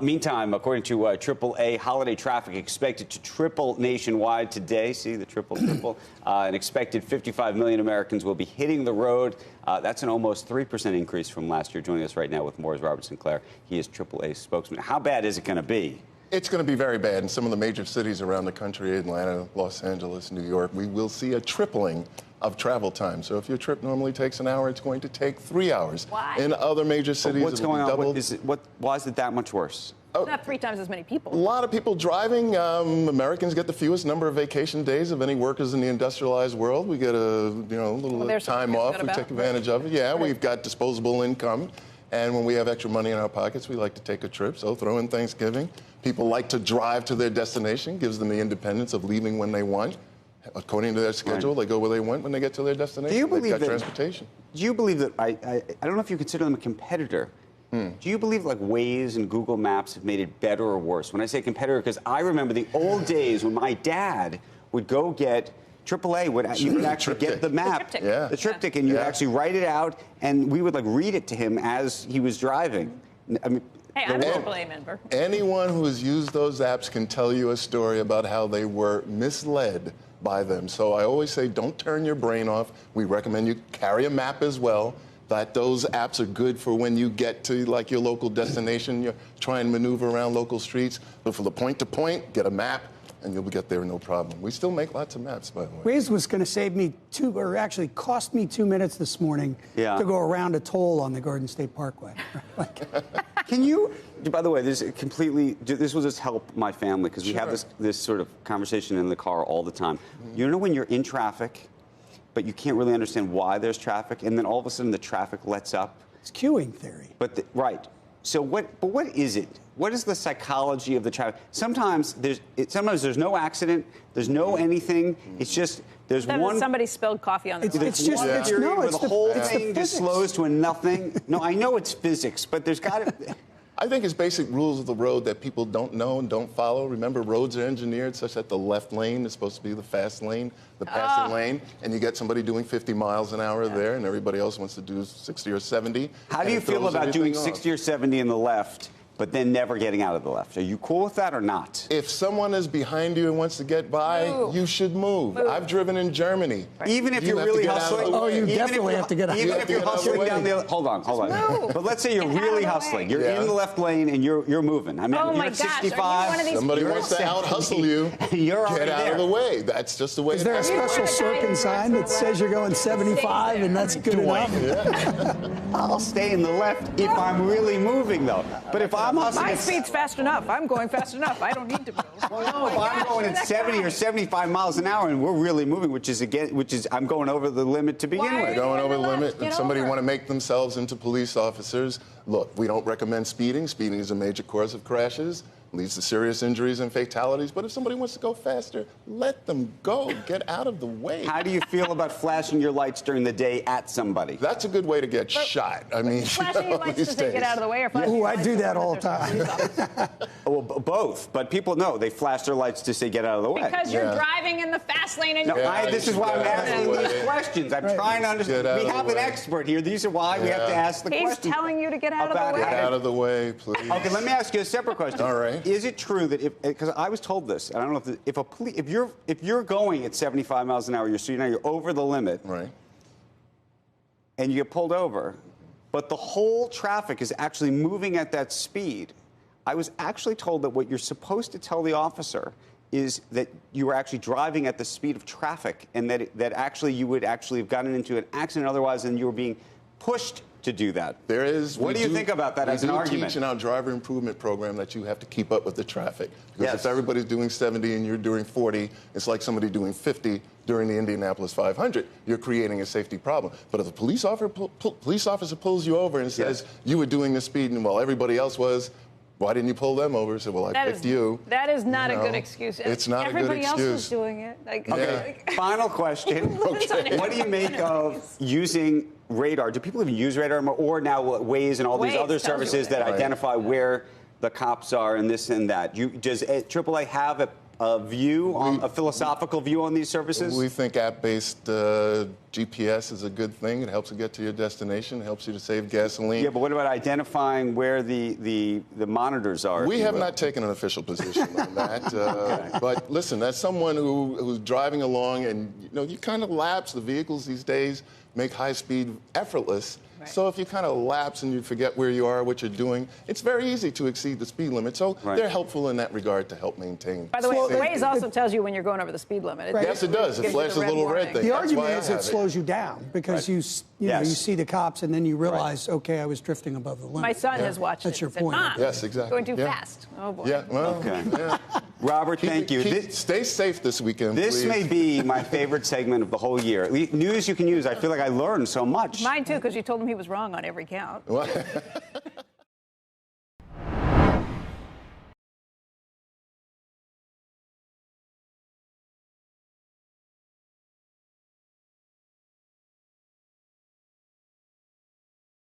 Meantime, according to AAA, holiday traffic expected to triple nationwide today. See the triple. An expected 55 million Americans will be hitting the road. That's an almost 3% increase from last year. Joining us right now with more is Robert Sinclair. He is AAA spokesman. How bad is it going to be? It's going to be very bad. In some of the major cities around the country, Atlanta, Los Angeles, New York, we will see a tripling of travel time. So if your trip normally takes an hour, it's going to take 3 hours. Why? In other major cities, what's going on? doubled. Why is it that much worse? Not 3 times as many people. A lot of people driving. Americans get the fewest number of vacation days of any workers in the industrialized world. We get a little time off. We take advantage of it. Yeah, we've got disposable income. And when we have extra money in our pockets, we like to take a trip. So throw in Thanksgiving. People like to drive to their destination. Gives them the independence of leaving when they want. According to their schedule, They go where they want when they get to their destination. Do you believe They've got that, transportation. Do you believe that, I don't know if you consider them a competitor. Do you believe like Waze and Google Maps have made it better or worse? When I say competitor, because I remember the old days when my dad would go get AAA, you would actually get the map, the triptych, and you'd actually write it out, and we would like read it to him as he was driving. I mean, hey, I'm a AAA member. Anyone who has used those apps can tell you a story about how they were misled by them. So I always say, don't turn your brain off. We recommend you carry a map as well. That those apps are good for when you get to like your local destination. You're trying to maneuver around local streets. But for the point to point, get a map, and you'll get there no problem. We still make lots of maps, by the way. Waze was going to save me cost me 2 minutes this morning to go around a toll on the Garden State Parkway. Can you, by the way, this will just help my family because we have this sort of conversation in the car all the time. You know when you're in traffic, but you can't really understand why there's traffic, and then all of a sudden the traffic lets up? It's queuing theory. Right. So what is it? What is the psychology of the traffic? Sometimes there's no accident, there's no anything. It's just there's one. Somebody spilled coffee on the road. It's just the whole thing just slows to a nothing. No, I know it's physics, but there's got to. I think it's basic rules of the road that people don't know and don't follow. Remember, roads are engineered such that the left lane is supposed to be the fast lane, the passing lane, and you get somebody doing 50 miles an hour there, and everybody else wants to do 60 or 70. How do you feel about doing 60 or 70 in the left, but then never getting out of the left? Are you cool with that or not? If someone is behind you and wants to get by, you should move. I've driven in Germany. Even if you're really hustling? Oh, you definitely have to get out. Even if you're hustling down the other... Hold on. But let's say you're really hustling. You're in the left lane and you're moving. I mean, you're at 65. Somebody wants to out-hustle you. Get out of the way. That's just the way it is. Is there a special circle sign that says you're going 75 and that's good enough? I'll stay in the left if I'm really moving, though. But if I'm hustling... My speed's fast enough. I'm going fast enough. I don't need to move. Well, no, if I'm going at 70 or 75 miles an hour and we're really moving, which is I'm going over the limit to begin with. Going over the limit, and somebody want to make themselves into police officers. Look, we don't recommend speeding. Speeding is a major cause of crashes. Leads to serious injuries and fatalities. But if somebody wants to go faster, let them go. Get out of the way. How do you feel about flashing your lights during the day at somebody? That's a good way to get shot. I mean, flashing your lights to say get out of the way, or flashing your lights I do that all the time. Well, both. But people know they flash their lights to say get out of the way. Because you're driving in the fast lane and this is why I'm asking these questions. I'm trying to understand. We have an expert here. These are why we have to ask the questions. He's telling you to get out of the way. Get out of the way, please. Okay, let me ask you a separate question. All right. Is it true that because I was told this, I don't know if you're going at 75 miles an hour, you're over the limit, right? And you get pulled over, but the whole traffic is actually moving at that speed. I was actually told that what you're supposed to tell the officer is that you were actually driving at the speed of traffic, and that actually you would actually have gotten into an accident otherwise, and you were being pushed to do that. What do you think about that as an argument? We teach in our driver improvement program that you have to keep up with the traffic. Because if everybody's doing 70 and you're doing 40, it's like somebody doing 50 during the Indianapolis 500. You're creating a safety problem. But if a police officer pulls you over and says, you were doing the speed and while everybody else was, why didn't you pull them over? I said, well, I picked you. That is not a good excuse. It's not a good excuse. Everybody else was doing it. Okay, final question. What do you make of using radar? Do people even use radar or now Waze and all these other services that identify where the cops are and this and that? Does AAA have a philosophical view on these services? We think app-based GPS is a good thing. It helps you get to your destination. It helps you to save gasoline. Yeah, but what about identifying where the monitors are? We have not taken an official position on that. Okay. But listen, as someone who's driving along, and you kind of lapse. The vehicles these days make high speed effortless. Right. So if you kind of lapse and you forget where you are, what you're doing, it's very easy to exceed the speed limit. So they're helpful in that regard to help maintain. By the way, Waze also tells you when you're going over the speed limit. Yes, it does. It flashes a little red thing. The argument is it slows you down because you see the cops and then you realize, okay, I was drifting above the limit. My son has watched it. That's your Said, point. Mom, yes, exactly. Going too fast. Oh boy. Yeah. Well. Okay. Robert, thank you. Stay safe this weekend. This please. may be my favorite segment of the whole year. News you can use. I feel like I learned so much. Mine too, because you told him he was wrong on every count.